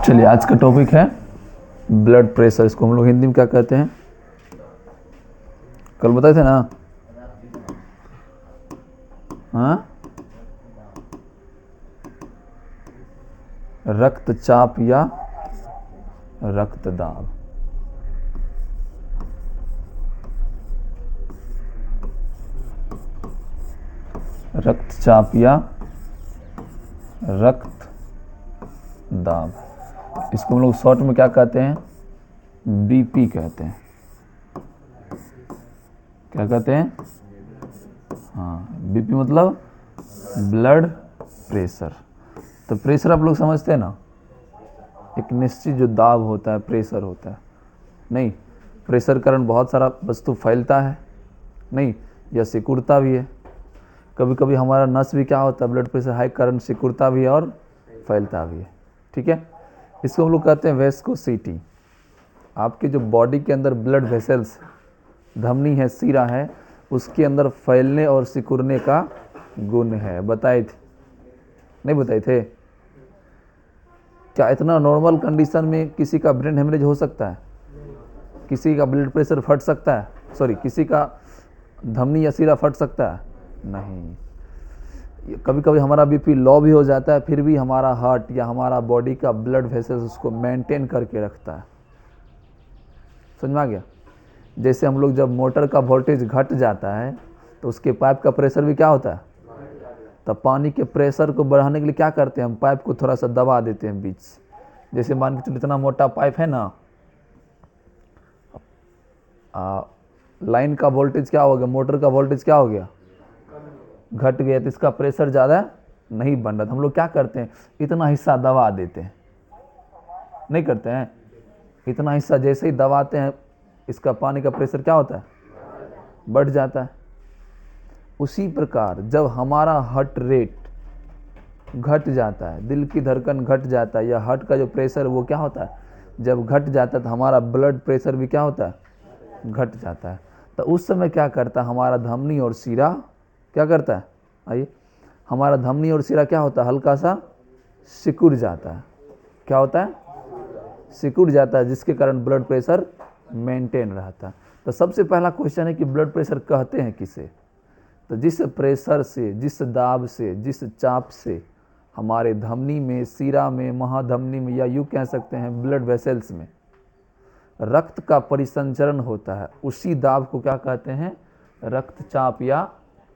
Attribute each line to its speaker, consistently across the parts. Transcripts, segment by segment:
Speaker 1: चलिए, आज का टॉपिक है ब्लड प्रेशर। इसको हम लोग हिंदी में क्या कहते हैं? कल बताए थे ना। हाँ, रक्तचाप या रक्तदाब। रक्तचाप या रक्तदाब, इसको हम लोग शॉर्ट में क्या कहते हैं? बीपी कहते हैं। क्या कहते हैं? हाँ, बीपी मतलब ब्लड प्रेशर। तो प्रेशर आप लोग समझते हैं ना, एक निश्चित जो दाब होता है प्रेशर होता है। नहीं, प्रेशर कारण बहुत सारा वस्तु फैलता है, नहीं, या सिकुड़ता भी है। कभी कभी हमारा नस भी क्या होता है, ब्लड प्रेशर हाई कारण सिकुड़ता भी है और फैलता भी है। ठीक है, इसको हम लोग कहते हैं वेस्कोसिटी। आपके जो बॉडी के अंदर ब्लड वेसल्स, धमनी है, सीरा है, उसके अंदर फैलने और सिकुड़ने का गुण है। बताए थे? नहीं बताए थे? क्या इतना नॉर्मल कंडीशन में किसी का ब्रेन हेमरेज हो सकता है? किसी का ब्लड प्रेशर फट सकता है? सॉरी, किसी का धमनी या सीरा फट सकता है? नहीं। कभी कभी हमारा बीपी लो भी हो जाता है, फिर भी हमारा हार्ट या हमारा बॉडी का ब्लड वेसल्स उसको मेंटेन करके रखता है। समझ में आ गया? जैसे हम लोग जब मोटर का वोल्टेज घट जाता है तो उसके पाइप का प्रेशर भी क्या होता है? तब पानी के प्रेशर को बढ़ाने के लिए क्या करते हैं? हम पाइप को थोड़ा सा दबा देते हैं बीच से। जैसे मान के चलो इतना मोटा पाइप है ना, लाइन का वोल्टेज क्या हो गया, मोटर का वोल्टेज क्या हो गया, घट गया, तो इसका प्रेशर ज़्यादा नहीं बन रहा। तो हम लोग क्या करते हैं, इतना हिस्सा दबा देते हैं। नहीं करते हैं? इतना हिस्सा जैसे ही दबाते हैं, इसका पानी का प्रेशर क्या होता है, बढ़ जाता है। उसी प्रकार जब हमारा हार्ट रेट घट जाता है, दिल की धड़कन घट जाता है, या हार्ट का जो प्रेशर वो क्या होता है, जब घट जाता है तो हमारा ब्लड प्रेशर भी क्या होता है, घट जाता है। तो उस समय क्या करता है, हमारा धमनी और सीरा क्या करता है, आइए, हमारा धमनी और सिरा क्या होता है, हल्का सा सिकुड़ जाता है। क्या होता है? सिकुड़ जाता है, जिसके कारण ब्लड प्रेशर मेंटेन रहता है। तो सबसे पहला क्वेश्चन है कि ब्लड प्रेशर कहते हैं किसे? तो जिस प्रेशर से, जिस दाब से, जिस चाप से हमारे धमनी में, सीरा में, महाधमनी में, या यूँ कह सकते हैं ब्लड वेसल्स में रक्त का परिसंचरण होता है, उसी दाब को क्या कहते हैं? रक्तचाप या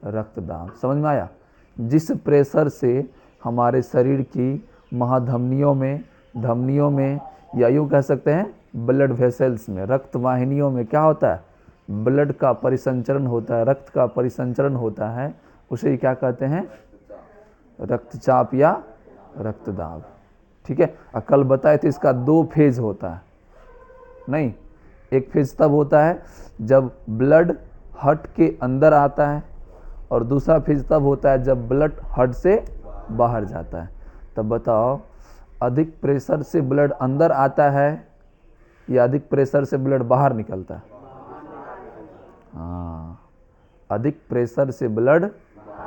Speaker 1: रक्तदाब। समझ में आया? जिस प्रेशर से हमारे शरीर की महाधमनियों में, धमनियों में, या यूँ कह सकते हैं ब्लड वेसल्स में, रक्त वाहिनियों में क्या होता है, ब्लड का परिसंचरण होता है, रक्त का परिसंचरण होता है, उसे क्या कहते हैं? रक्तचाप या रक्तदाब। ठीक है, कल बताए थे इसका 2 फेज होता है। नहीं, एक फेज तब होता है जब ब्लड हार्ट के अंदर आता है, और दूसरा फेज तब होता है जब ब्लड हार्ट से बाहर जाता है। तब बताओ, अधिक प्रेशर से ब्लड अंदर आता है या अधिक प्रेशर से ब्लड बाहर निकलता है? हाँ, अधिक प्रेशर से ब्लड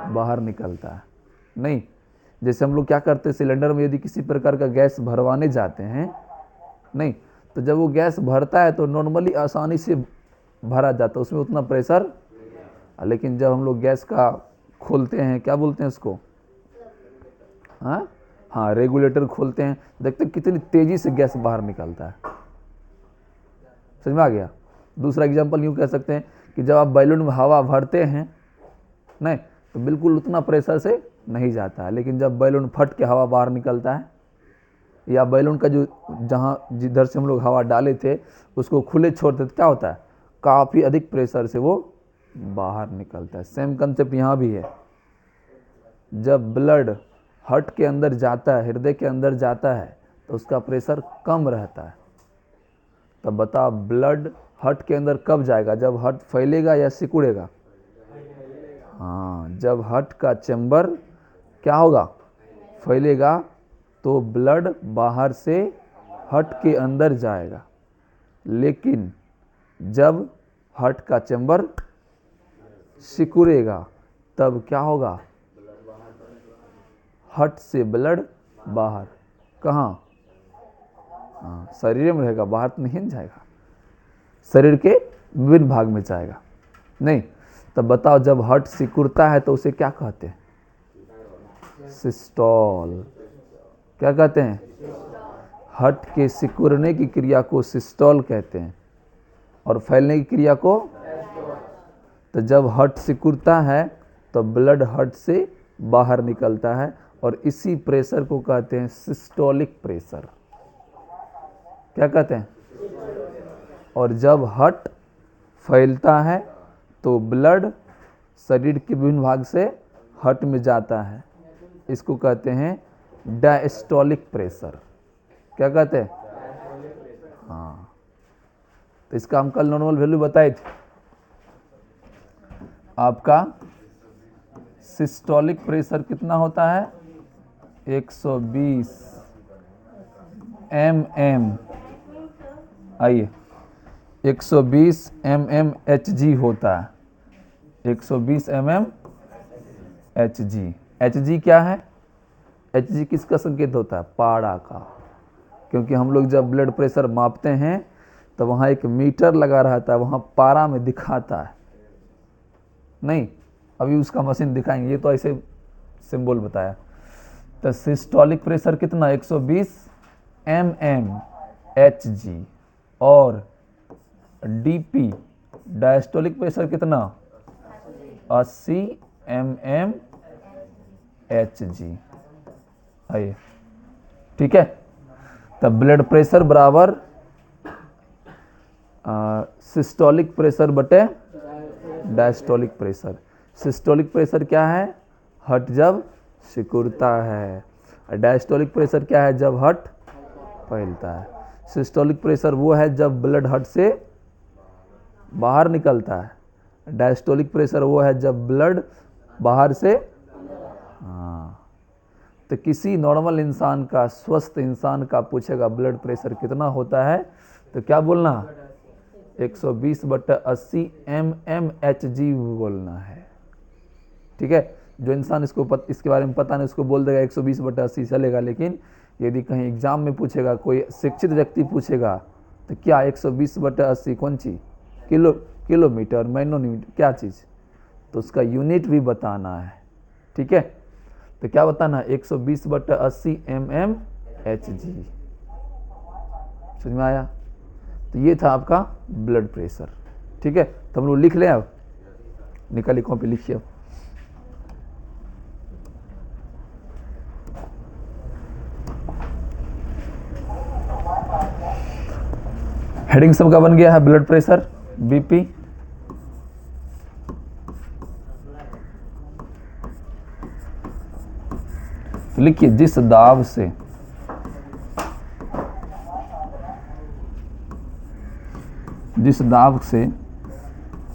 Speaker 1: बाहर निकलता है। नहीं, जैसे हम लोग क्या करते हैं, सिलेंडर में यदि किसी प्रकार का गैस भरवाने जाते हैं, नहीं, तो जब वो गैस भरता है तो नॉर्मली आसानी से भरा जाता है, उसमें उतना प्रेशर। लेकिन जब हम लोग गैस का खोलते हैं, क्या बोलते हैं उसको, हाँ हाँ, रेगुलेटर खोलते हैं, देखते हैं कितनी तेजी से गैस बाहर निकलता है। समझ में आ गया? दूसरा एग्जांपल यूँ कह सकते हैं कि जब आप बैलून में हवा भरते हैं, नहीं, तो बिल्कुल उतना प्रेशर से नहीं जाता है, लेकिन जब बैलून फट के हवा बाहर निकलता है, या बैलून का जो जहाँ जिधर से हम लोग हवा डाले थे उसको खुले छोड़ते, तो क्या होता है, काफ़ी अधिक प्रेशर से वो बाहर निकलता है। सेम कंसेप्ट यहाँ भी है। जब ब्लड हार्ट के अंदर जाता है, हृदय के अंदर जाता है, तो उसका प्रेशर कम रहता है। तब बता, ब्लड हार्ट के अंदर कब जाएगा, जब हार्ट फैलेगा या सिकुड़ेगा? हाँ, जब हार्ट का चैम्बर क्या होगा, फैलेगा, तो ब्लड बाहर से हार्ट के अंदर जाएगा। लेकिन जब हार्ट का चैम्बर सिकुड़ेगा तब क्या होगा, हार्ट से ब्लड बाहर। कहाँ? हाँ, शरीर में रहेगा, बाहर तो नहीं जाएगा, शरीर के विभिन्न भाग में जाएगा। नहीं, तब बताओ जब हार्ट सिकुड़ता है तो उसे क्या कहते हैं? सिस्टोल। क्या कहते हैं? हार्ट के सिकुड़ने की क्रिया को सिस्टोल कहते हैं और फैलने की क्रिया को। तो जब हार्ट सिकुड़ता है तो ब्लड हार्ट से बाहर निकलता है और इसी प्रेशर को कहते हैं सिस्टोलिक प्रेशर। क्या कहते हैं? और जब हार्ट फैलता है तो ब्लड शरीर के विभिन्न भाग से हार्ट में जाता है, इसको कहते हैं डायस्टोलिक प्रेशर। क्या कहते हैं? हाँ, तो इसका हम कल नॉर्मल वैल्यू बताए थे। आपका सिस्टोलिक प्रेशर कितना होता है? 120 mm। आइए, 120 mm Hg होता है। 120 mm Hg। Hg क्या है? Hg किसका संकेत होता है? पारा का। क्योंकि हम लोग जब ब्लड प्रेशर मापते हैं तो वहाँ एक मीटर लगा रहता है, वहाँ पारा में दिखाता है। नहीं, अभी उसका मशीन दिखाएंगे, ये तो ऐसे सिंबल बताया। तो सिस्टोलिक प्रेशर कितना? 120 mm Hg। और डीपी डायस्टोलिक प्रेशर कितना? 80 mm Hg। आइए, ठीक है। तब ब्लड प्रेशर बराबर सिस्टोलिक प्रेशर बटे डायस्टोलिक प्रेशर। सिस्टोलिक प्रेशर क्या है? हार्ट जब सिकुड़ता है। डायस्टोलिक प्रेशर क्या है? जब हार्ट फैलता है। सिस्टोलिक प्रेशर वो है जब ब्लड हार्ट से बाहर निकलता है। डायस्टोलिक प्रेशर वो है जब ब्लड बाहर से। हाँ, तो किसी नॉर्मल इंसान का, स्वस्थ इंसान का पूछेगा ब्लड प्रेशर कितना होता है तो क्या बोलना? 120/80 mm Hg बोलना है। ठीक है। जो इंसान इसके बारे में पता नहीं उसको बोल देगा 120/80 चलेगा, लेकिन यदि कहीं एग्जाम में पूछेगा, कोई शिक्षित व्यक्ति पूछेगा तो क्या 120/80 कौन चीज़? किलोमीटर, मैनोमीटर, क्या चीज़? तो उसका यूनिट भी बताना है। ठीक है। तो क्या बताना है? 120/80 mm Hg। समझ में आया? तो ये था आपका ब्लड प्रेशर। ठीक है, तो हम लोग लिख लें। अब निकालिए कॉपी, लिखिए। अब हेडिंग सबका बन गया है, ब्लड प्रेशर, बीपी। तो लिखिए, जिस दाब से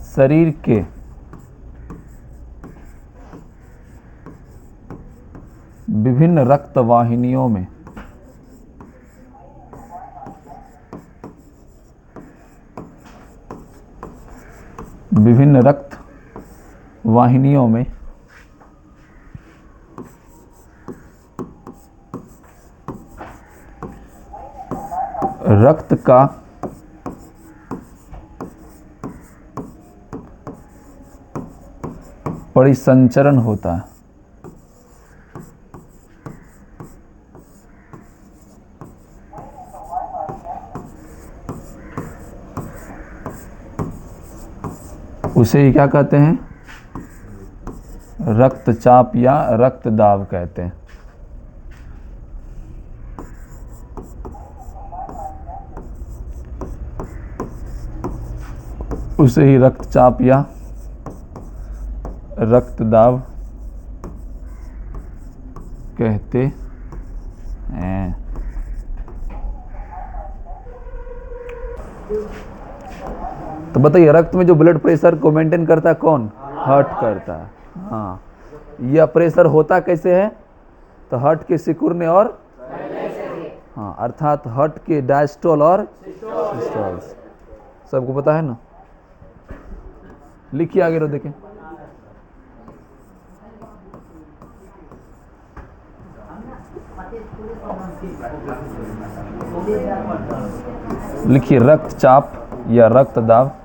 Speaker 1: शरीर के विभिन्न रक्त वाहिनियों में रक्त का परिसंचरण होता है। उसे ही क्या कहते हैं? रक्तचाप या रक्त दाब कहते हैं। उसे ही रक्तचाप या रक्त दाब कहते हैं। तो बताइए, रक्त में जो ब्लड प्रेशर को मेंटेन करता है कौन? हार्ट करता है। हाँ, यह प्रेशर होता कैसे है? तो हार्ट के सिकुड़ने और, हाँ, अर्थात हार्ट के डायस्टोल और सिस्टोल। सबको पता है ना? लिखिए आगे, रो देखें। लिखिए रक्तचाप या रक्त दाब।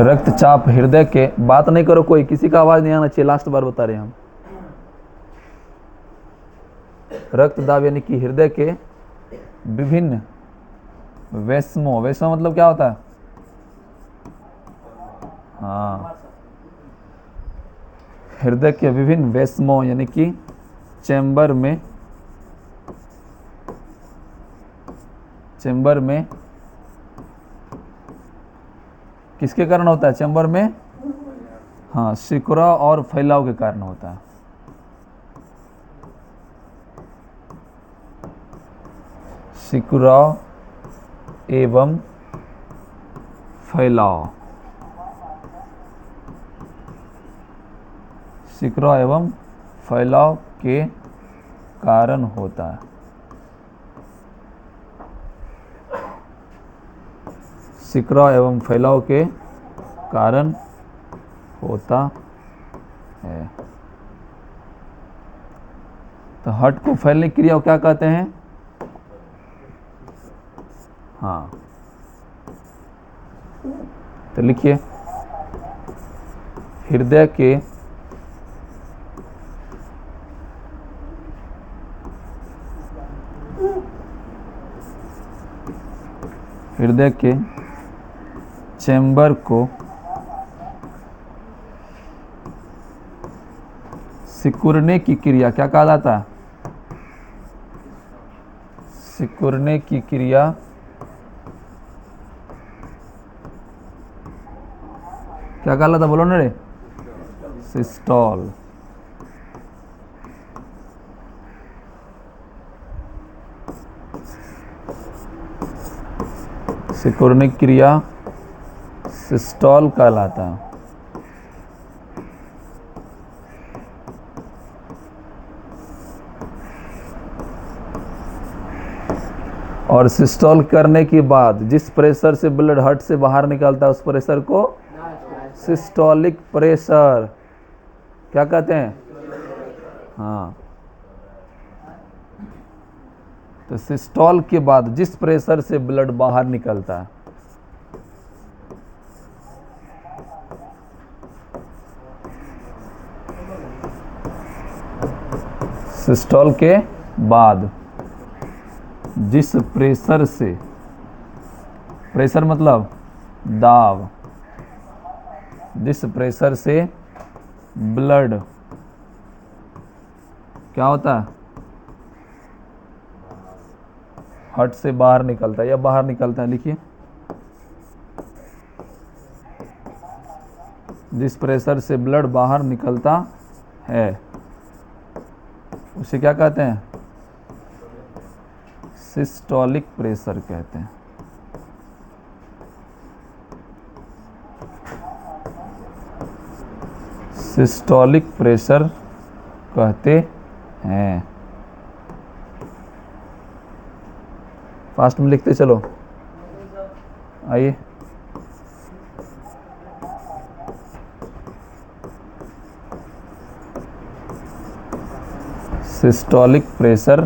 Speaker 1: रक्तचाप हृदय के, बात नहीं करो कोई, किसी का आवाज नहीं आना चाहिए, लास्ट बार बता रहे हैं हम। रक्त दाब यानी कि हृदय के विभिन्न वैष्मो, वैष्मो मतलब क्या होता है? हाँ, हृदय के विभिन्न वैष्मो यानी कि चैम्बर में किसके कारण होता है? चैम्बर में, हाँ, सिकुड़ाव और फैलाव के कारण होता है। सिकुड़ाव एवं फैलाव, सिकुड़ाव एवं फैलाव के कारण होता है। सिकुड़ाव एवं फैलाव के कारण होता है। तो हार्ट को फैलने की क्रिया को क्या कहते हैं? हाँ, तो लिखिए हृदय के चैम्बर को सिकुड़ने की क्रिया क्या कहा जाता है? सिकुड़ने की क्रिया क्या कहा जाता? बोलो ना रे। सिस्टोल। सिकुड़ने की क्रिया सिस्टोल कहलाता है। और सिस्टोल करने के बाद जिस प्रेशर से ब्लड हार्ट से बाहर निकलता है उस प्रेशर को सिस्टोलिक प्रेशर क्या कहते हैं? हाँ, तो सिस्टोल के बाद जिस प्रेशर से ब्लड बाहर निकलता है सिस्टोल के बाद जिस प्रेशर से, प्रेशर मतलब दाब, जिस प्रेशर से ब्लड क्या होता है? हार्ट से बाहर निकलता है या बाहर निकलता है। लिखिए जिस प्रेशर से ब्लड बाहर निकलता है उसे क्या कहते हैं? सिस्टोलिक प्रेशर कहते हैं। सिस्टोलिक प्रेशर कहते हैं। फास्ट में लिखते चलो, आइए। सिस्टोलिक प्रेशर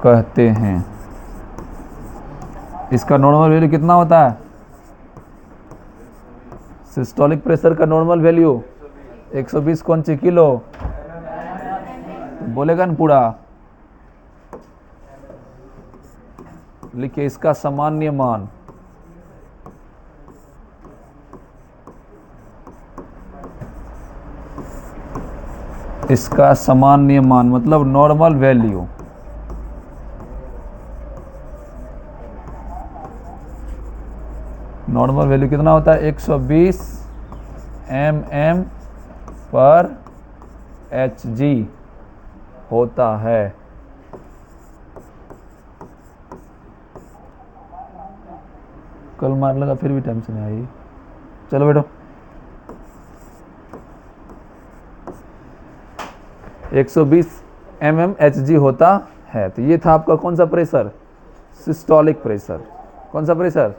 Speaker 1: कहते हैं। इसका नॉर्मल वैल्यू कितना होता है? सिस्टोलिक प्रेशर का नॉर्मल वैल्यू 120 कौन सी किलो? बोलेगा ना पूरा। लिखिए इसका सामान्य मान मतलब नॉर्मल वैल्यू कितना होता है? 120 mm पर Hg होता है। कल मार लगा फिर भी टाइम से नहीं आई। चलो बैठो। 120 mmHg होता है। तो ये था आपका कौन सा प्रेशर? Systolic pressure. कौन सा प्रेशर?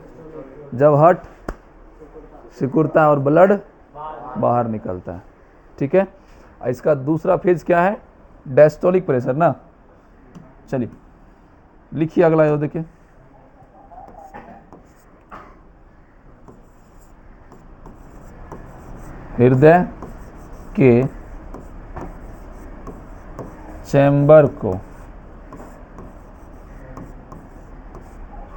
Speaker 1: जब हार्ट सिकुड़ता है और ब्लड बाहर निकलता है। ठीक है, इसका दूसरा फेज क्या है? डायस्टोलिक प्रेशर ना। चलिए लिखिए अगला, ये देखिए, हृदय के चैम्बर को,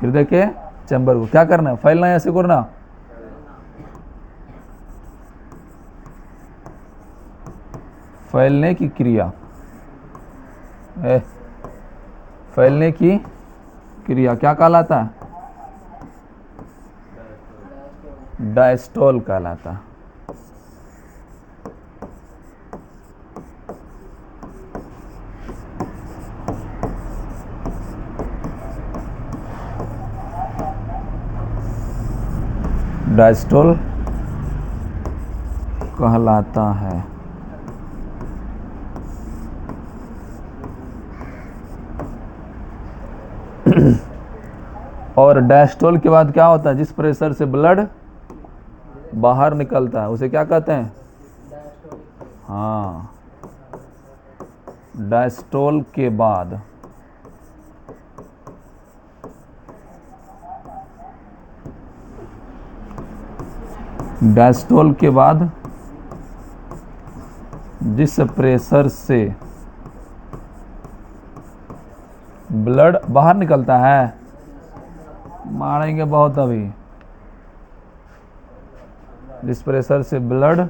Speaker 1: हृदय के चैम्बर को क्या करना है? फैलना या सिकुड़ना? फैलने की क्रिया, फैलने की क्रिया क्या कहलाता है? डायस्टोल कहलाता है। डायस्टोल कहलाता है। और डायस्टोल के बाद क्या होता है? जिस प्रेशर से ब्लड बाहर निकलता है उसे क्या कहते हैं? हाँ, डायस्टोल के बाद जिस प्रेशर से ब्लड बाहर निकलता है, मारेंगे बहुत अभी, जिस प्रेशर से ब्लड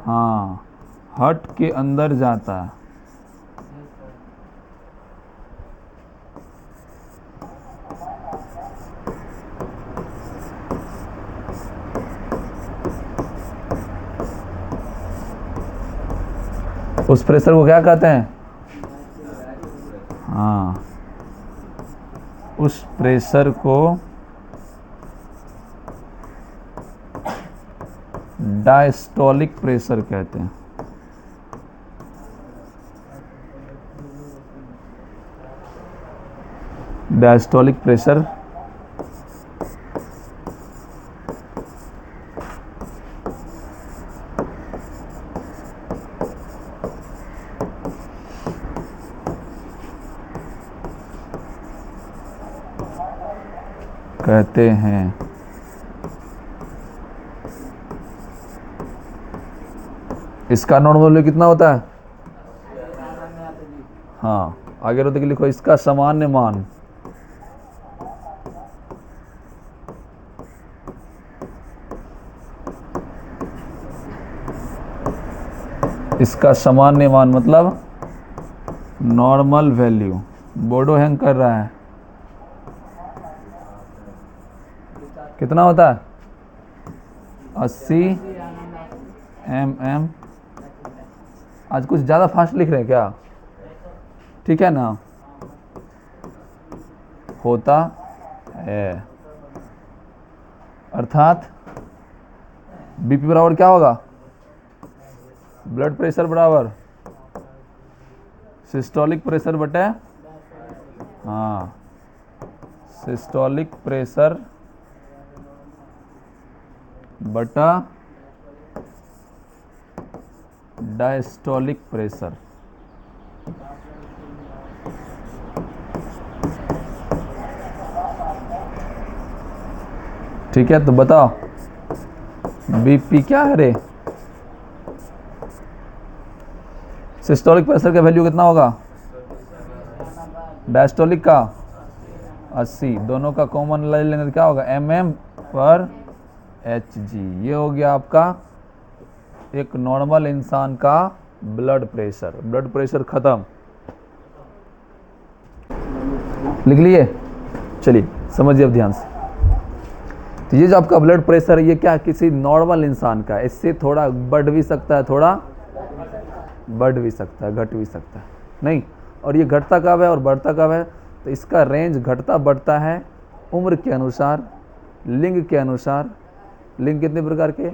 Speaker 1: हाँ हार्ट के अंदर जाता है, उस प्रेशर को क्या कहते हैं? हाँ, उस प्रेशर को डायस्टोलिक प्रेशर कहते हैं। डायस्टोलिक प्रेशर कहते हैं। इसका नॉर्मल वैल्यू कितना होता है? हाँ, आगे रोते लिखो, इसका सामान्य मान मतलब नॉर्मल वैल्यू। बोर्डो हैंग कर रहा है। कितना होता है? 80 mm। आज कुछ ज़्यादा फास्ट लिख रहे हैं क्या? ठीक है ना, होता है। अर्थात बीपी बराबर क्या होगा? ब्लड प्रेशर बराबर सिस्टोलिक प्रेशर बटे हाँ सिस्टोलिक प्रेशर बटा डायस्टोलिक प्रेशर। ठीक है, तो बताओ बीपी क्या है रे? सिस्टोलिक प्रेशर का वैल्यू कितना होगा? डायस्टोलिक का 80, दोनों का कॉमन ले लेंगे तो क्या होगा? mm/Hg। ये हो गया आपका एक नॉर्मल इंसान का ब्लड प्रेशर। ब्लड प्रेशर खत्म, लिख लिए? चलिए समझिए अब ध्यान से। तो ये जो आपका ब्लड प्रेशर है, ये क्या किसी नॉर्मल इंसान का, इससे थोड़ा बढ़ भी सकता है, थोड़ा बढ़ भी सकता है, घट भी सकता है, नहीं। और ये घटता कब है और बढ़ता कब है? तो इसका रेंज घटता बढ़ता है उम्र के अनुसार, लिंग के अनुसार। लिंग कितने प्रकार के?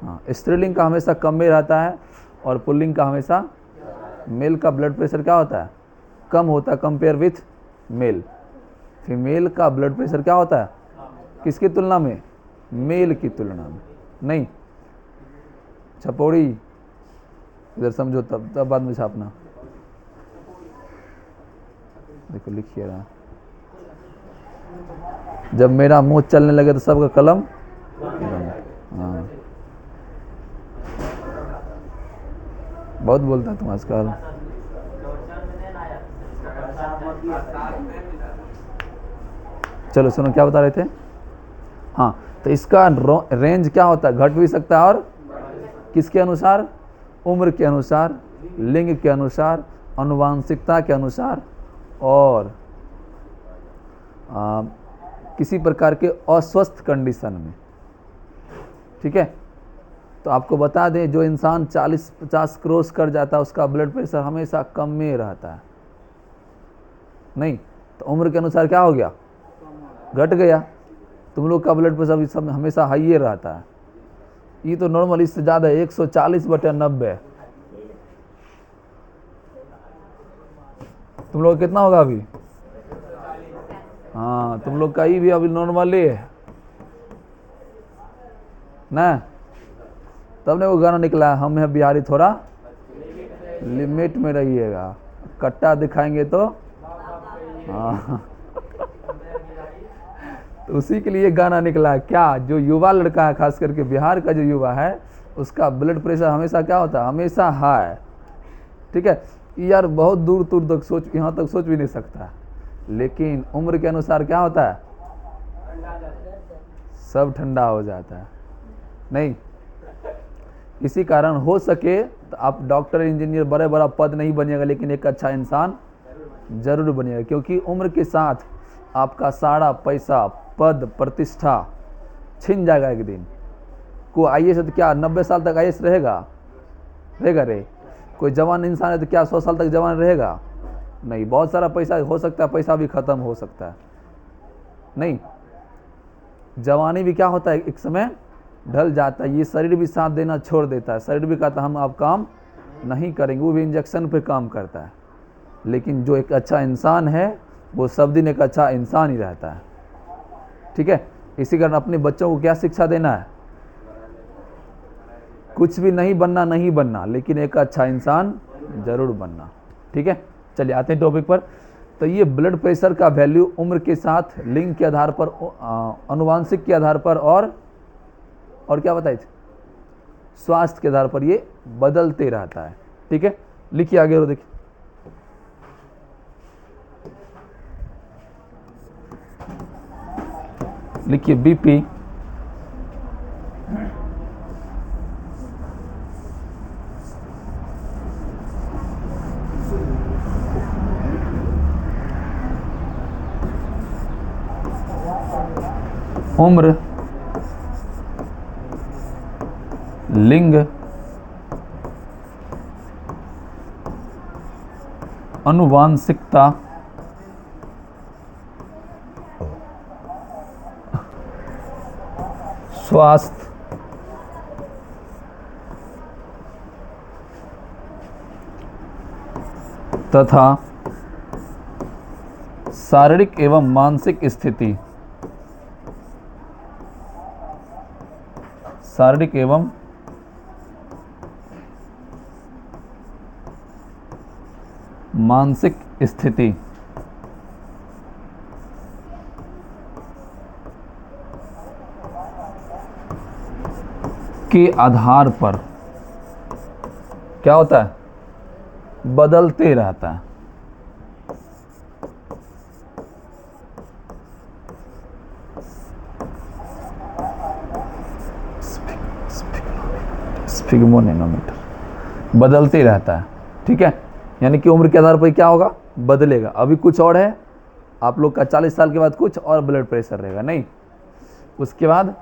Speaker 1: हाँ, स्त्रीलिंग का हमेशा कम में रहता है और पुल्लिंग का हमेशा, मेल का ब्लड प्रेशर क्या होता है, कम होता है कंपेयर विथ मेल। फीमेल का ब्लड प्रेशर क्या होता है, किसकी तुलना में, मेल की तुलना में। नहीं छपौड़ी, इधर समझो तब बाद में छापना। देखो लिखिए रहा, जब मेरा मुंह चलने लगे तो सबका कलम, हाँ बहुत बोलता है तुम आजकल। चलो सुनो क्या बता रहे थे। हाँ तो इसका रेंज क्या होता है, घट भी सकता है, और किसके अनुसार, उम्र के अनुसार, लिंग के अनुसार, आनुवांशिकता के अनुसार, और किसी प्रकार के अस्वस्थ कंडीशन में। ठीक है, तो आपको बता दें जो इंसान 40-50 क्रॉस कर जाता है उसका ब्लड प्रेशर हमेशा कम में रहता है। नहीं तो उम्र के अनुसार क्या हो गया, घट गया। तुम लोग का ब्लड प्रेशर सब हमेशा हाई रहता है। ये तो नॉर्मल इससे ज़्यादा है, 140/90। तुम लोग कितना होगा अभी, हाँ तुम लोग का ही भी अभी नॉर्मल ही है ना। तब ने वो गाना निकला, हम है बिहारी थोड़ा लिमिट में रहिएगा, कट्टा दिखाएंगे तो, हाँ तो उसी के लिए गाना निकला। क्या जो युवा लड़का है, खास करके बिहार का जो युवा है, उसका ब्लड प्रेशर हमेशा क्या होता है, हमेशा हाई। ठीक है यार, बहुत दूर दूर तक सोच, यहाँ तक सोच भी नहीं सकता। लेकिन उम्र के अनुसार क्या होता है, सब ठंडा हो जाता है। नहीं इसी कारण हो सके तो आप डॉक्टर इंजीनियर बड़े बड़ा पद नहीं बनिएगा, लेकिन एक अच्छा इंसान जरूर बनिएगा, क्योंकि उम्र के साथ आपका सारा पैसा, पद, प्रतिष्ठा छिन जाएगा एक दिन। कोई आईएएस है तो क्या 90 साल तक आईएएस रहेगा रे? कोई जवान इंसान है तो क्या 100 साल तक जवान रहेगा? नहीं, बहुत सारा पैसा हो सकता है, पैसा भी खत्म हो सकता है। नहीं, जवानी भी क्या होता है, एक समय ढल जाता है। ये शरीर भी साथ देना छोड़ देता है, शरीर भी कहता है हम अब काम नहीं करेंगे, वो भी इंजेक्शन पे काम करता है। लेकिन जो एक अच्छा इंसान है वो सब दिन एक अच्छा इंसान ही रहता है। ठीक है, इसी कारण अपने बच्चों को क्या शिक्षा देना है, कुछ भी नहीं बनना, लेकिन एक अच्छा इंसान जरूर बनना। ठीक है, चलिए आते हैं टॉपिक पर। तो ये ब्लड प्रेशर का वैल्यू उम्र के साथ, लिंग के आधार पर, आनुवांशिक के आधार पर, और क्या बताए थे, स्वास्थ्य के आधार पर ये बदलते रहता है। ठीक है, लिखिए आगे और देखिए। लिखिए बीपी उम्र, लिंग, आनुवांशिकता, स्वास्थ्य तथा शारीरिक एवं मानसिक स्थिति, शारीरिक एवं मानसिक स्थिति के आधार पर क्या होता है, बदलते रहता है। स्फिग्मोनोमीटर बदलते रहता है। ठीक है, यानी कि उम्र के आधार पर क्या होगा, बदलेगा। अभी कुछ और है, आप लोग का 40 साल के बाद कुछ और ब्लड प्रेशर रहेगा। नहीं, उसके बाद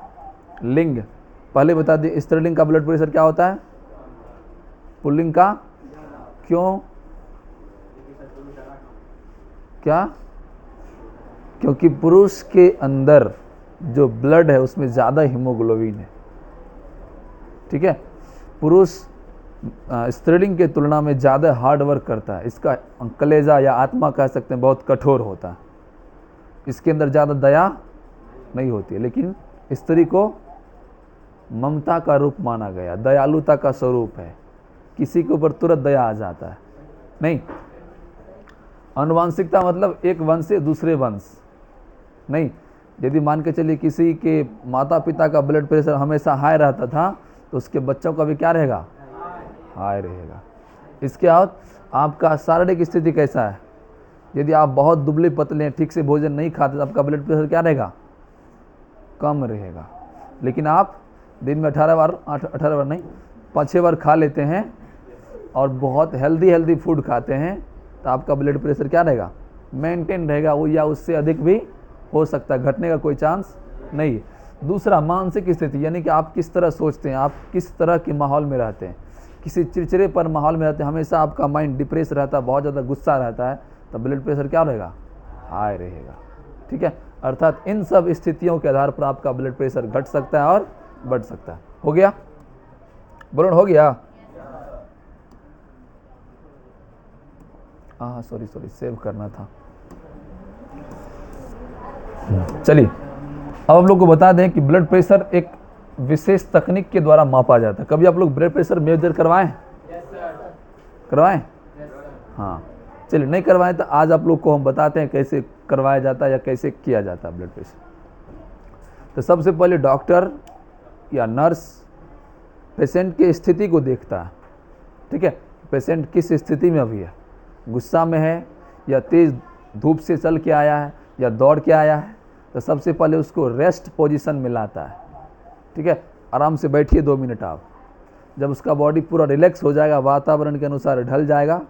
Speaker 1: लिंग, पहले बता दिए स्त्रीलिंग का ब्लड प्रेशर क्या होता है, पुल्लिंग का, क्यों, क्या, क्योंकि पुरुष के अंदर जो ब्लड है उसमें ज़्यादा हीमोग्लोबिन है। ठीक है, पुरुष स्त्रीलिंग के तुलना में ज़्यादा हार्ड वर्क करता है। इसका कलेजा या आत्मा कह सकते हैं बहुत कठोर होता है, इसके अंदर ज़्यादा दया नहीं होती है। लेकिन स्त्री को ममता का रूप माना गया, दयालुता का स्वरूप है, किसी के ऊपर तुरंत दया आ जाता है। नहीं, अनुवांशिकता मतलब एक वंश से दूसरे वंश नहीं। यदि मान के चलिए किसी के माता पिता का ब्लड प्रेशर हमेशा हाई रहता था तो उसके बच्चों का भी क्या रहेगा, हाई रहेगा। इसके बाद आपका शारीरिक स्थिति कैसा है, यदि आप बहुत दुबले पतले हैं, ठीक से भोजन नहीं खाते तो आपका ब्लड प्रेशर क्या रहेगा, कम रहेगा। लेकिन आप दिन में 18 बार नहीं 5-6 बार खा लेते हैं और बहुत हेल्दी फूड खाते हैं तो आपका ब्लड प्रेशर क्या रहेगा, मेंटेन रहेगा, वो या उससे अधिक भी हो सकता है, घटने का कोई चांस नहीं है। दूसरा, मानसिक स्थिति, यानी कि आप किस तरह सोचते हैं, आप किस तरह के माहौल में रहते हैं। किसी चिड़चिड़े पर माहौल में रहते हैं, हमेशा आपका माइंड डिप्रेस रहता है, बहुत ज़्यादा गुस्सा रहता है, तो ब्लड प्रेशर क्या रहेगा, हाई रहेगा। ठीक है, अर्थात इन सब स्थितियों के आधार पर आपका ब्लड प्रेशर घट सकता है और बढ़ सकता है। हो गया, बोलो हो गया। हाँ सॉरी सेव करना था। चलिए, अब हम लोग को बता दें कि ब्लड प्रेशर एक विशेष तकनीक के द्वारा मापा जाता है। कभी आप लोग ब्लड प्रेशर मेजर करवाएं? करवाएं? हाँ, चलिए, नहीं करवाएं तो आज आप लोग को हम बताते हैं कैसे करवाया जाता है या कैसे किया जाता है ब्लड प्रेशर। तो सबसे पहले डॉक्टर या नर्स पेशेंट की स्थिति को देखता है। ठीक है, पेशेंट किस स्थिति में अभी है, गुस्सा में है या तेज़ धूप से चल के आया है या दौड़ के आया है, तो सबसे पहले उसको रेस्ट पोजीशन में लाता है। ठीक है, आराम से बैठिए 2 मिनट आप। जब उसका बॉडी पूरा रिलैक्स हो जाएगा, वातावरण के अनुसार ढल जाएगा,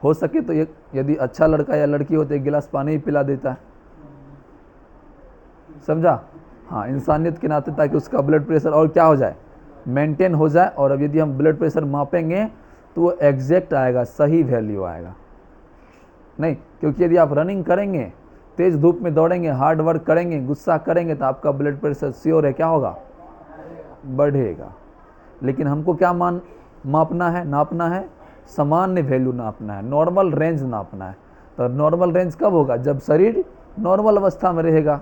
Speaker 1: हो सके तो एक यदि अच्छा लड़का या लड़की हो तो 1 गिलास पानी ही पिला देता है, समझा। हाँ, इंसानियत के नाते, ताकि उसका ब्लड प्रेशर और क्या हो जाए, मेंटेन हो जाए। और अब यदि हम ब्लड प्रेशर मापेंगे तो वो एग्जैक्ट आएगा, सही वैल्यू आएगा। नहीं, क्योंकि यदि आप रनिंग करेंगे, तेज़ धूप में दौड़ेंगे, हार्ड वर्क करेंगे, गुस्सा करेंगे, तो आपका ब्लड प्रेशर श्योर है क्या होगा, बढ़ेगा। लेकिन हमको क्या मापना है, नापना है, सामान्य वैल्यू नापना है, नॉर्मल रेंज नापना है। तो नॉर्मल रेंज कब होगा, जब शरीर नॉर्मल अवस्था में रहेगा।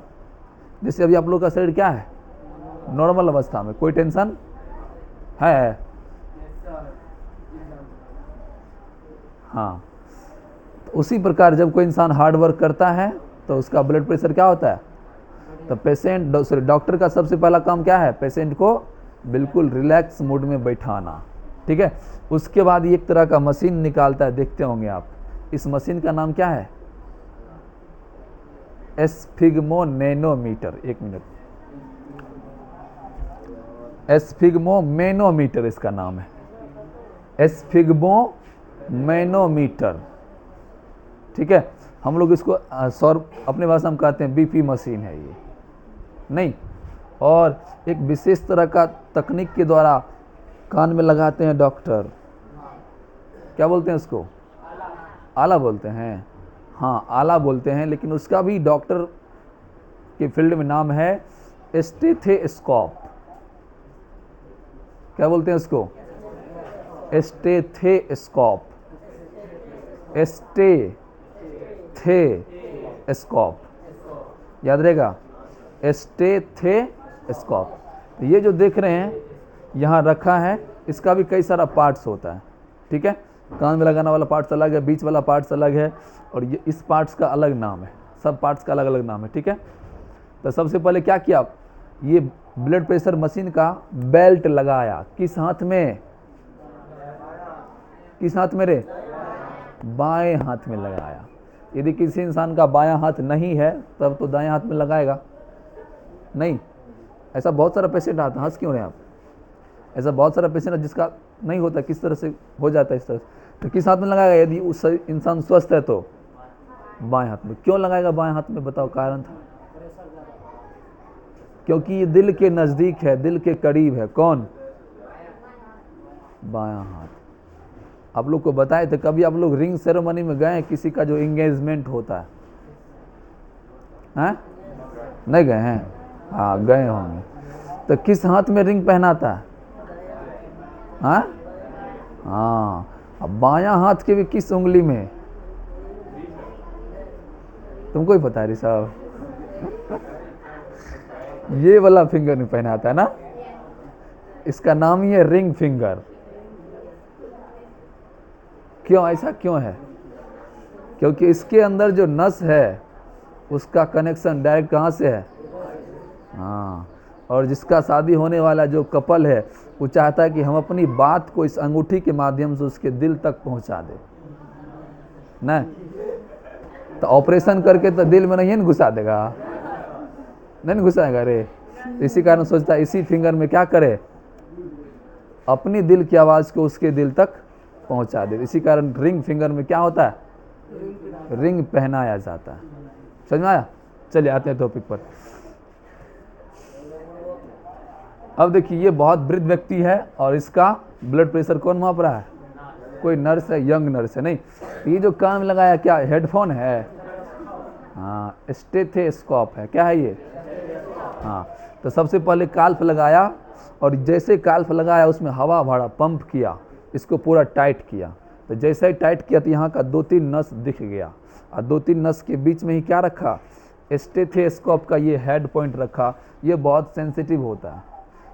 Speaker 1: जैसे अभी आप लोग का शरीर क्या है, नॉर्मल अवस्था में, कोई टेंशन है? हाँ, तो उसी प्रकार जब कोई इंसान हार्ड वर्क करता है तो उसका ब्लड प्रेशर क्या होता है। तो डॉक्टर का सबसे पहला काम क्या है, पेशेंट को बिल्कुल रिलैक्स मूड में बैठाना। ठीक है, उसके बाद एक तरह का मशीन निकालता है, देखते होंगे आप। इस मशीन का नाम क्या है, एस्फिग्मोनैनोमीटर। 1 मिनट, एस्फिग्मोनैनोमीटर इसका नाम है, एस्फिग्मोनैनोमीटर। ठीक है, हम लोग इसको अपने भाषा में कहते हैं बीपी मशीन है ये, नहीं। और एक विशेष तरह का तकनीक के द्वारा कान में लगाते हैं डॉक्टर, क्या बोलते हैं उसको, आला बोलते हैं। हाँ, आला बोलते हैं, लेकिन उसका भी डॉक्टर के फील्ड में नाम है स्टेथोस्कोप। क्या बोलते हैं उसको, स्टेथोस्कोप, स्टेथोस्कोप, याद रहेगा, स्टेथोस्कोप। तो ये जो देख रहे हैं यहाँ रखा है, इसका भी कई सारा पार्ट्स होता है। ठीक है, कान में लगाने वाला पार्ट्स अलग है, बीच वाला पार्ट्स अलग है, और ये इस पार्ट्स का अलग नाम है, सब पार्ट्स का अलग अलग नाम है। ठीक है, तो सबसे पहले क्या किया, ये ब्लड प्रेशर मशीन का बेल्ट लगाया, किस हाथ में, किस हाथ में रे, बाएं हाथ में लगाया। यदि किसी इंसान का बायां हाथ नहीं है तब तो दाएं हाथ में लगाएगा, नहीं। ऐसा बहुत सारा पेशेंट आता है, हंस क्यों रहे हैं आप, ऐसा बहुत सारा पेशेंट है जिसका नहीं होता, किस तरह से हो जाता है इस तरह से। तो किस हाथ में लगाएगा, यदि उस इंसान स्वस्थ है तो बाएं हाथ में। क्यों लगाएगा बाएं हाथ में, बताओ कारण था। क्योंकि ये दिल के नज़दीक है, दिल के करीब है। कौन, बायां हाथ। आप लोग को बताए थे, कभी आप लोग रिंग सेरेमनी में गए, किसी का जो एंगेजमेंट होता है, हैं? नहीं गए हैं? हाँ, गए होंगे। तो किस हाथ में रिंग पहनाता है, हाँ? हाँ, अब बायां हाथ के भी किस उंगली में, तुमको ही पता है रे साहब। ये वाला फिंगर नहीं पहनाता है ना, इसका नाम ही है रिंग फिंगर। क्यों, ऐसा क्यों है? क्योंकि इसके अंदर जो नस है उसका कनेक्शन डायरेक्ट कहाँ से है? हाँ, और जिसका शादी होने वाला जो कपल है वो चाहता है कि हम अपनी बात को इस अंगूठी के माध्यम से उसके दिल तक पहुंचा दे ना। तो ऑपरेशन करके तो दिल में नहीं घुसा देगा, नहीं घुसाएगा रे। इसी कारण सोचता है इसी फिंगर में क्या करे, अपनी दिल की आवाज़ को उसके दिल तक पहुंचा दे। इसी कारण रिंग फिंगर में क्या होता है? रिंग पहनाया जाता है। समझ में आया? चलिए आते हैं टॉपिक पर। अब देखिए, ये बहुत वृद्ध व्यक्ति है और इसका ब्लड प्रेशर कौन माप रहा है? कोई नर्स है, यंग नर्स है। नहीं, ये जो कान में लगाया क्या हेडफोन है? हाँ, स्टेथोस्कोप है। क्या है ये? हाँ, तो सबसे पहले काल्फ लगाया और जैसे काल्फ लगाया उसमें हवा भरा, पंप किया, इसको पूरा टाइट किया। तो जैसे ही टाइट किया तो यहाँ का 2-3 नस दिख गया और 2-3 नस के बीच में ही क्या रखा? स्टेथोस्कोप का ये हेड पॉइंट रखा। ये बहुत सेंसिटिव होता है।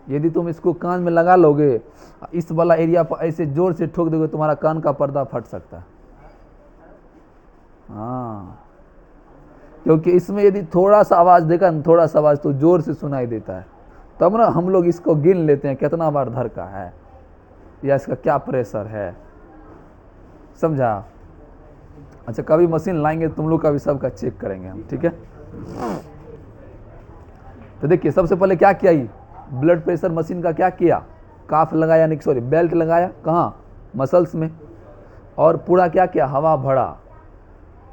Speaker 1: यदि तुम इसको कान में लगा लोगे, इस वाला एरिया पर ऐसे जोर से ठोक दोगे, तुम्हारा कान का पर्दा फट सकता है। हाँ, क्योंकि इसमें यदि थोड़ा सा आवाज़ देगा ना, थोड़ा सा आवाज़ तो जोर से सुनाई देता है। तब ना हम लोग इसको गिन लेते हैं कितना बार धड़का है या इसका क्या प्रेशर है। समझा? अच्छा, कभी मशीन लाएंगे तुम लोग का भी सबका चेक करेंगे हम, ठीक है? तो देखिए, सबसे पहले क्या किया, ये ब्लड प्रेशर मशीन का क्या किया? काफ लगाया, नहीं सॉरी, बेल्ट लगाया। कहाँ? मसल्स में। और पूरा क्या किया? हवा भरा।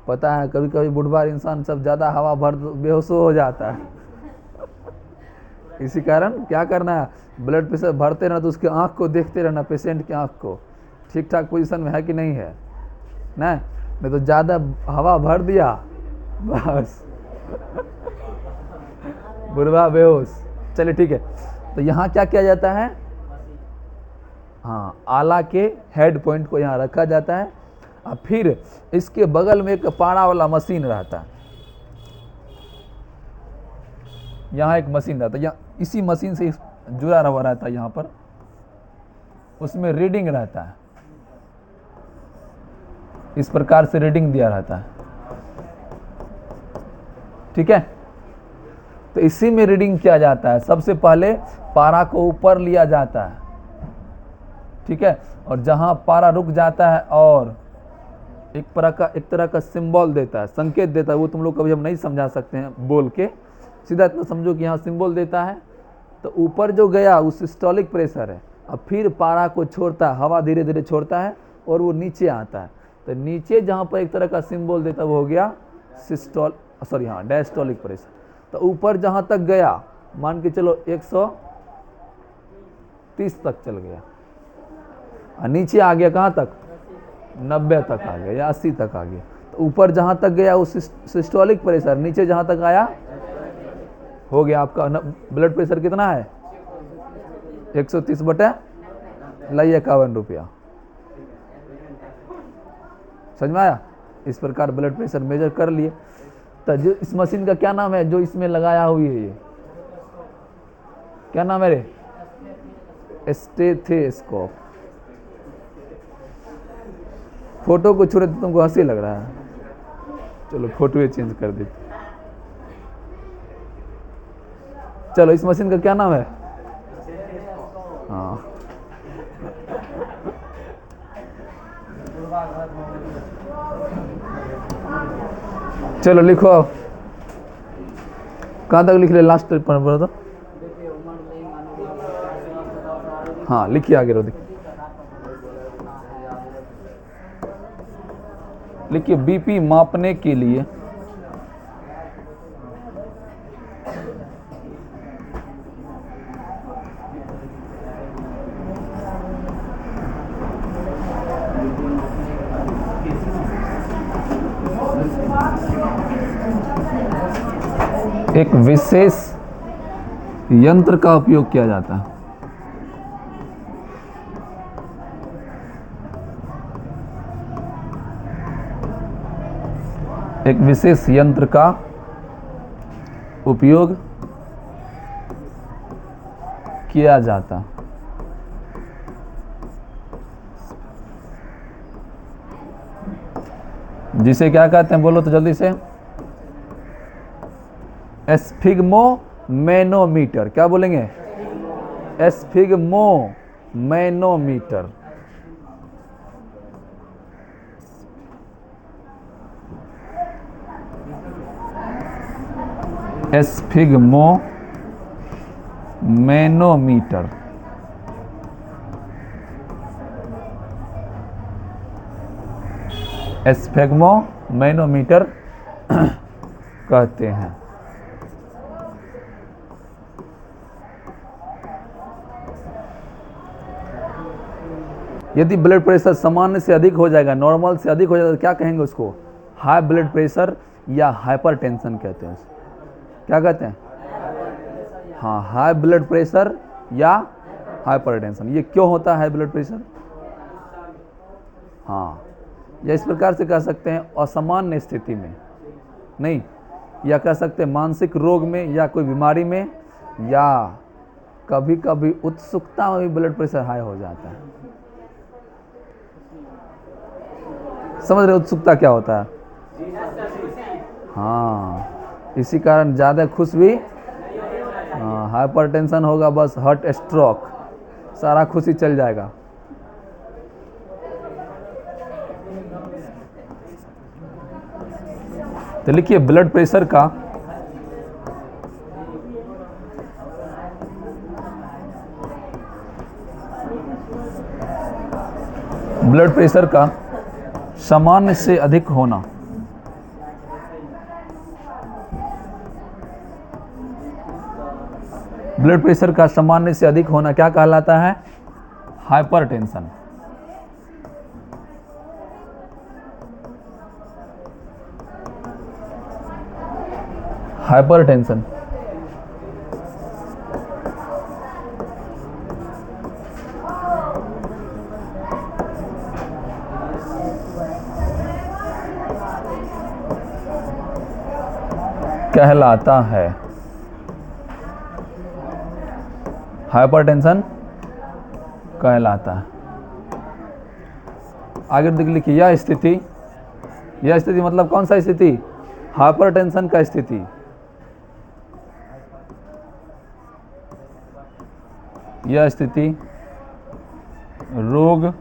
Speaker 1: पता है कभी कभी बुढ़वा इंसान सब ज़्यादा हवा भर बेहोश हो जाता है। इसी कारण क्या करना है, ब्लड प्रेशर भरते रहना, तो उसके आँख को देखते रहना, पेशेंट की आँख को ठीक ठाक पोजीशन में है कि नहीं है ना। नहीं तो ज़्यादा हवा भर दिया बस बुढ़वा बेहोश। चलिए ठीक है, तो यहाँ क्या किया जाता है? हाँ, आला के हेड पॉइंट को यहाँ रखा जाता है और फिर इसके बगल में एक पाड़ा वाला मशीन रहता है। यहाँ एक मशीन रहता है, यहाँ इसी मशीन से जुड़ा हुआ रहता है। यहाँ पर उसमें रीडिंग रहता है, इस प्रकार से रीडिंग दिया रहता है, ठीक है? तो इसी में रीडिंग किया जाता है। सबसे पहले पारा को ऊपर लिया जाता है, ठीक है? और जहां पारा रुक जाता है और एक तरह का सिंबल देता है, संकेत देता है। वो तुम लोग कभी हम नहीं समझा सकते हैं बोल के, सीधा इतना समझो कि यहाँ सिंबल देता है। तो ऊपर जो गया वो सिस्टोलिक प्रेशर है। अब फिर पारा को छोड़ता है, हवा धीरे धीरे छोड़ता है और वो नीचे आता है। तो नीचे जहाँ पर एक तरह का सिंबल देता है वो हो गया डायस्टोलिक प्रेशर। तो ऊपर जहाँ तक गया, मान के चलो 130 तक चल गया और नीचे आ गया कहाँ तक? 90 तक आ गया या 80 तक आ गया। तो ऊपर जहाँ तक गया वो सिस्टोलिक प्रेशर, नीचे जहाँ तक आया हो गया आपका ब्लड प्रेशर कितना है? 130/51 रुपया। समझ में आया? इस प्रकार ब्लड प्रेशर मेजर कर लिए। तो जो इस मशीन का क्या नाम है जो इसमें लगाया हुई है, ये क्या नाम है रे? स्टेथोस्कोप। फोटो को छोड़े तो तुमको हंसी लग रहा है। चलो फोटो चेंज कर देते। चलो, इस मशीन का क्या नाम है? हाँ, चलो लिखो। कहाँ तक लिख ले? लास्ट तक पढ़ो तो। हाँ, लिखिए आगे रो। लिखिए, बीपी मापने के लिए एक विशेष यंत्र का उपयोग किया जाता है। एक विशेष यंत्र का उपयोग किया जाता। जिसे क्या कहते हैं, बोलो तो जल्दी से। एस्फिग्मोमेनोमीटर। क्या बोलेंगे? एस्फिग्मोमेनोमीटर। एस्फिग्मोमेनोमीटर। एस्फिग्मोमेनोमीटर कहते हैं। यदि ब्लड प्रेशर सामान्य से अधिक हो जाएगा, नॉर्मल से अधिक हो जाएगा, तो क्या कहेंगे उसको? हाई ब्लड प्रेशर या हाइपरटेंशन कहते हैं उसको। क्या कहते हैं? हाँ, हाई ब्लड प्रेशर या हाइपरटेंशन। ये क्यों होता है हाई ब्लड प्रेशर? हाँ, या इस प्रकार से कह सकते हैं असामान्य स्थिति में, नहीं, या कह सकते हैं मानसिक रोग में या कोई बीमारी में, या कभी कभी उत्सुकता में भी ब्लड प्रेशर हाई हो जाता है। समझ रहे? उत्सुकता क्या होता है? हाँ, इसी कारण ज़्यादा खुश भी, हाँ, हाइपरटेंशन होगा बस हार्ट स्ट्रोक, सारा खुशी चल जाएगा। तो लिखिए ब्लड प्रेशर का सामान्य से अधिक होना ब्लड प्रेशर का सामान्य से अधिक होना क्या कहलाता है? हाइपरटेंशन। हाइपरटेंशन। कहलाता है। हाइपरटेंशन कहलाता है। आगे देख लिखिए, यह स्थिति मतलब कौन सा स्थिति? हाइपरटेंशन का स्थिति। यह स्थिति रोग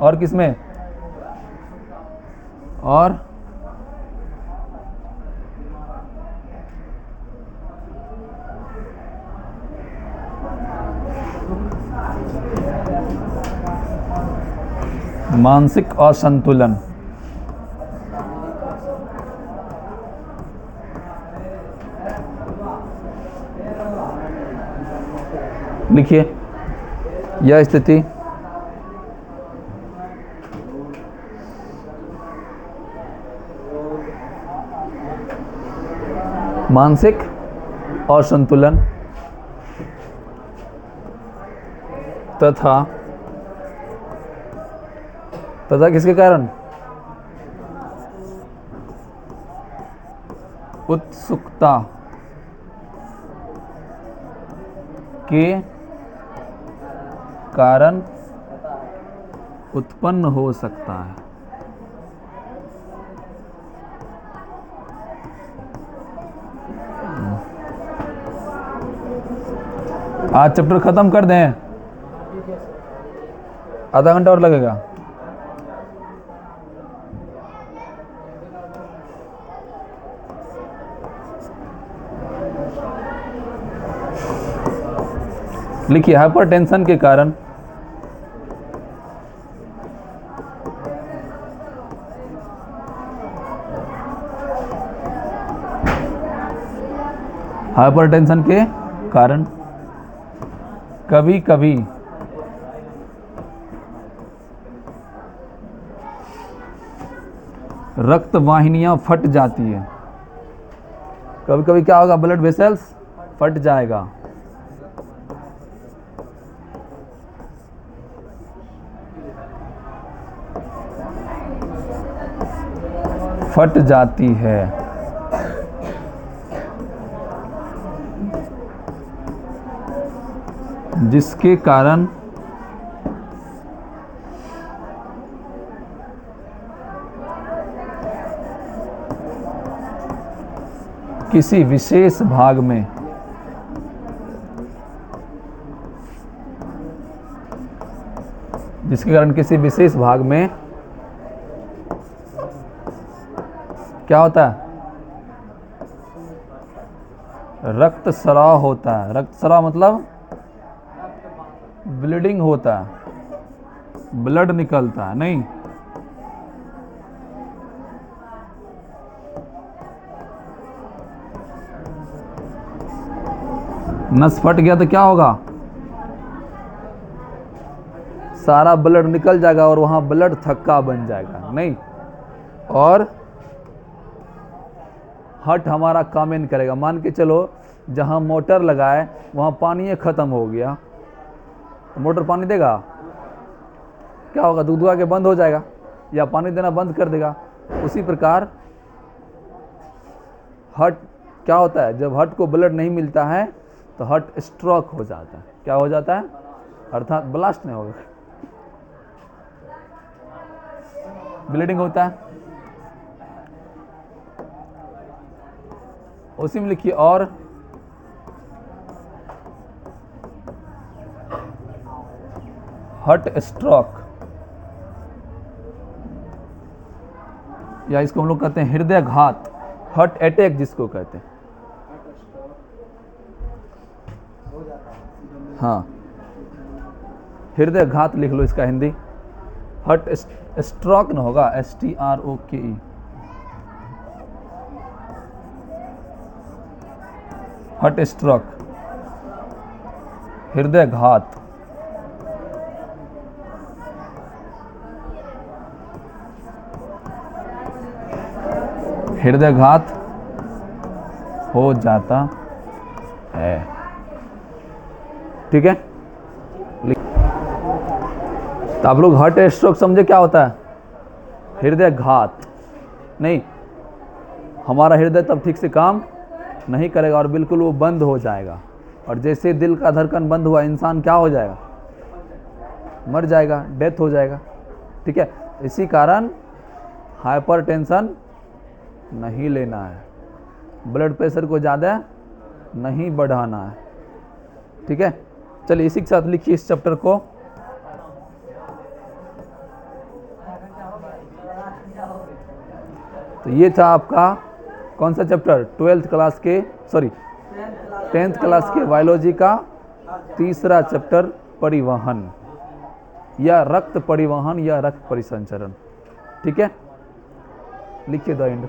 Speaker 1: और किसमें? और मानसिक असंतुलन। लिखिए, यह स्थिति मानसिक असंतुलन तथा किसके कारण? उत्सुकता के कारण उत्पन्न हो सकता है। आज चैप्टर खत्म कर दें, आधा घंटा और लगेगा। लिखिए, हाइपरटेंशन के कारण कभी कभी रक्त वाहिनियां फट जाती है। कभी कभी क्या होगा? ब्लड वेसल्स फट जाएगा। फट जाती है। जिसके कारण किसी विशेष भाग में क्या होता है? रक्तस्राव होता है। रक्तस्राव मतलब ब्लीडिंग होता है, ब्लड निकलता है। नहीं, नस फट गया तो क्या होगा? सारा ब्लड निकल जाएगा और वहां ब्लड थक्का बन जाएगा। नहीं, और हार्ट हमारा काम नहीं करेगा। मान के चलो जहां मोटर लगाए वहां पानी खत्म हो गया, तो मोटर पानी देगा? क्या होगा? दूध दुआ के बंद हो जाएगा या पानी देना बंद कर देगा। उसी प्रकार हार्ट क्या होता है? जब हार्ट को ब्लड नहीं मिलता है तो हार्ट स्ट्रोक हो जाता है। क्या हो जाता है? अर्थात ब्लास्ट नहीं होगा, ब्लीडिंग होता है। उसी में लिखिए और हार्ट स्ट्रोक, या इसको हम लोग कहते हैं हृदय घात, हार्ट अटैक जिसको कहते हैं। हाँ, हृदय घात लिख लो इसका हिंदी। हार्ट स्ट्रोक न होगा, STROKE। हार्ट स्ट्रोक, हृदय घात। हृदय घात हो जाता है। ठीक है, तो आप लोग हार्ट स्ट्रोक समझे क्या होता है? हृदय घात। नहीं, हमारा हृदय तब ठीक से काम नहीं करेगा और बिल्कुल वो बंद हो जाएगा, और जैसे दिल का धड़कन बंद हुआ इंसान क्या हो जाएगा? मर जाएगा, डेथ हो जाएगा। ठीक है, इसी कारण हाइपरटेंशन नहीं लेना है, ब्लड प्रेशर को ज़्यादा नहीं बढ़ाना है। ठीक है, चलिए इसी के साथ लिखिए इस चैप्टर को। तो ये था आपका कौन सा चैप्टर? 10th क्लास के बायोलॉजी का तीसरा चैप्टर, परिवहन या रक्त परिवहन या रक्त परिसंचरण। ठीक है, लिखिए द एंड।